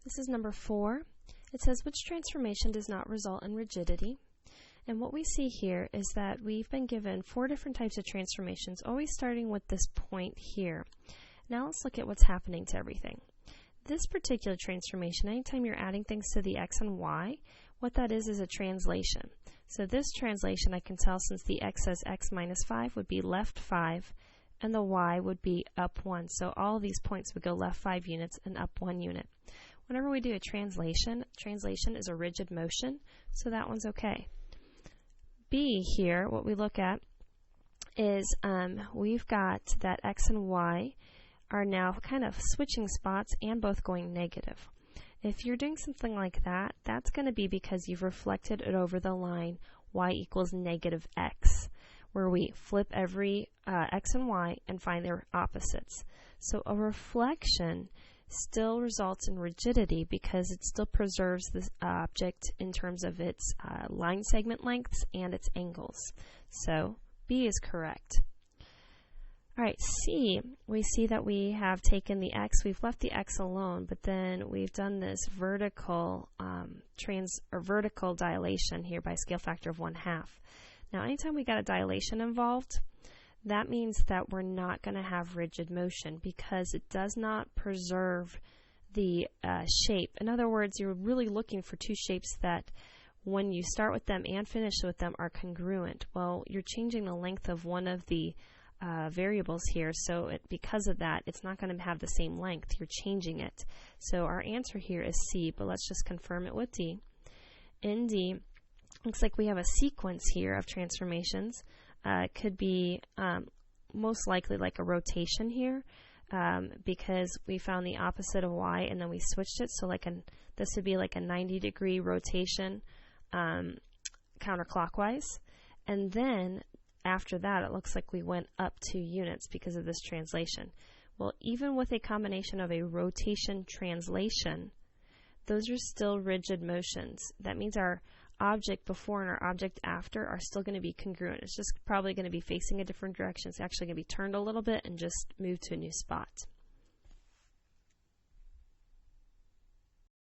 This is number 4. It says, which transformation does not result in rigidity? And what we see here is that we've been given 4 different types of transformations, always starting with this point here. Now let's look at what's happening to everything. This particular transformation, anytime you're adding things to the x and y, what that is a translation. So this translation, I can tell since the x says x minus 5 would be left 5, and the y would be up 1. So all these points would go left 5 units and up 1 unit. Whenever we do a translation is a rigid motion, so that one's okay. B here, what we look at is we've got that x and y are now kind of switching spots and both going negative. If you're doing something like that, that's going to be because you've reflected it over the line y equals negative x, where we flip every x and y and find their opposites. So a reflection still results in rigidity because it still preserves the object in terms of its line segment lengths and its angles. So B is correct. Alright, C, we see that we have taken the x, we've left the x alone, but then we've done this vertical vertical dilation here by scale factor of 1/2. Now anytime we got a dilation involved, that means that we're not going to have rigid motion because it does not preserve the shape. In other words, you're really looking for 2 shapes that when you start with them and finish with them are congruent. Well, you're changing the length of one of the variables here, so because of that, it's not going to have the same length. You're changing it. So our answer here is C, but let's just confirm it with D. In D, looks like we have a sequence here of transformations. It could be most likely like a rotation here because we found the opposite of y and then we switched it. So this would be like a 90-degree rotation counterclockwise. And then after that, it looks like we went up 2 units because of this translation. Well, even with a combination of a rotation translation, those are still rigid motions. That means our object before and our object after are still going to be congruent. It's just probably going to be facing a different direction. It's actually going to be turned a little bit and just move to a new spot.